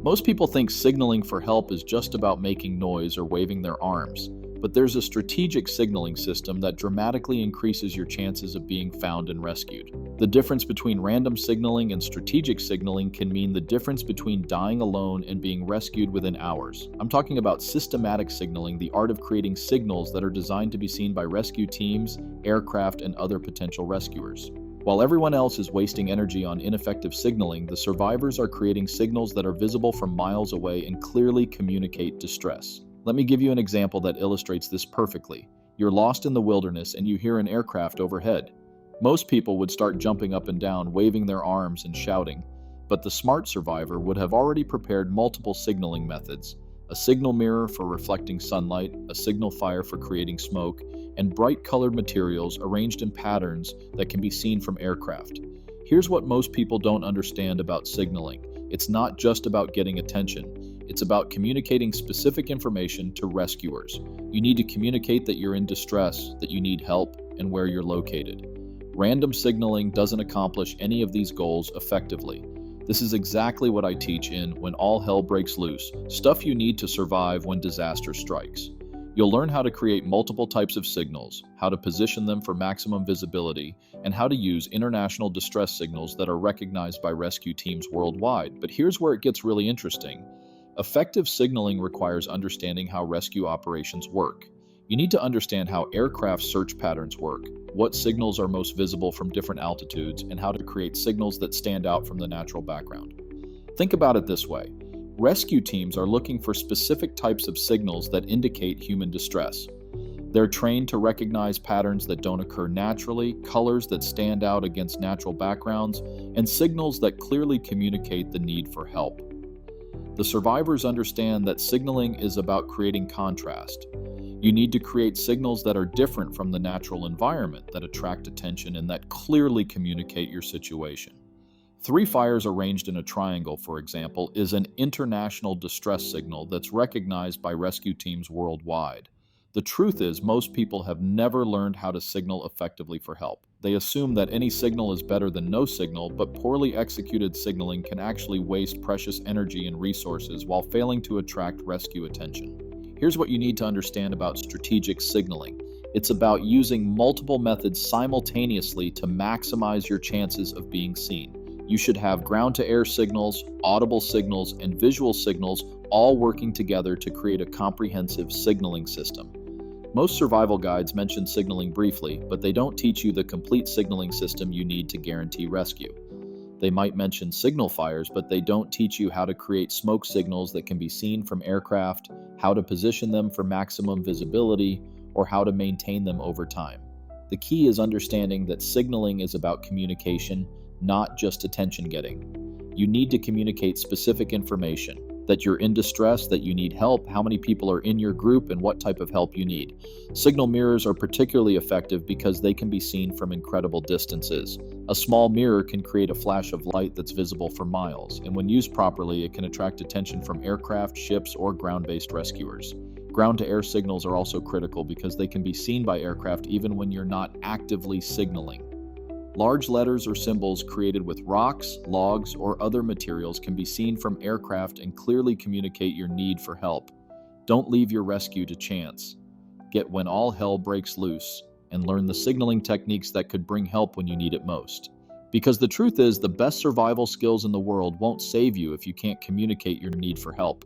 Most people think signaling for help is just about making noise or waving their arms, but there's a strategic signaling system that dramatically increases your chances of being found and rescued. The difference between random signaling and strategic signaling can mean the difference between dying alone and being rescued within hours. I'm talking about systematic signaling, the art of creating signals that are designed to be seen by rescue teams, aircraft, and other potential rescuers. While everyone else is wasting energy on ineffective signaling, the survivors are creating signals that are visible from miles away and clearly communicate distress. Let me give you an example that illustrates this perfectly. You're lost in the wilderness and you hear an aircraft overhead. Most people would start jumping up and down, waving their arms and shouting, but the smart survivor would have already prepared multiple signaling methods: a signal mirror for reflecting sunlight, a signal fire for creating smoke, and bright colored materials arranged in patterns that can be seen from aircraft. Here's what most people don't understand about signaling. It's not just about getting attention. It's about communicating specific information to rescuers. You need to communicate that you're in distress, that you need help, and where you're located. Random signaling doesn't accomplish any of these goals effectively. This is exactly what I teach in When All Hell Breaks Loose, stuff you need to survive when disaster strikes. You'll learn how to create multiple types of signals, how to position them for maximum visibility, and how to use international distress signals that are recognized by rescue teams worldwide. But here's where it gets really interesting. Effective signaling requires understanding how rescue operations work. You need to understand how aircraft search patterns work, what signals are most visible from different altitudes, and how to create signals that stand out from the natural background. Think about it this way. Rescue teams are looking for specific types of signals that indicate human distress. They're trained to recognize patterns that don't occur naturally, colors that stand out against natural backgrounds, and signals that clearly communicate the need for help. The survivors understand that signaling is about creating contrast. You need to create signals that are different from the natural environment, that attract attention, and that clearly communicate your situation. Three fires arranged in a triangle, for example, is an international distress signal that's recognized by rescue teams worldwide. The truth is, most people have never learned how to signal effectively for help. They assume that any signal is better than no signal, but poorly executed signaling can actually waste precious energy and resources while failing to attract rescue attention. Here's what you need to understand about strategic signaling. It's about using multiple methods simultaneously to maximize your chances of being seen. You should have ground-to-air signals, audible signals, and visual signals all working together to create a comprehensive signaling system. Most survival guides mention signaling briefly, but they don't teach you the complete signaling system you need to guarantee rescue. They might mention signal fires, but they don't teach you how to create smoke signals that can be seen from aircraft, how to position them for maximum visibility, or how to maintain them over time. The key is understanding that signaling is about communication, not just attention getting. You need to communicate specific information, that you're in distress, that you need help, how many people are in your group, and what type of help you need. Signal mirrors are particularly effective because they can be seen from incredible distances. A small mirror can create a flash of light that's visible for miles, and when used properly, it can attract attention from aircraft, ships, or ground-based rescuers. Ground-to-air signals are also critical because they can be seen by aircraft even when you're not actively signaling. Large letters or symbols created with rocks, logs, or other materials can be seen from aircraft and clearly communicate your need for help. Don't leave your rescue to chance. Get When All Hell Breaks Loose and learn the signaling techniques that could bring help when you need it most. Because the truth is, the best survival skills in the world won't save you if you can't communicate your need for help.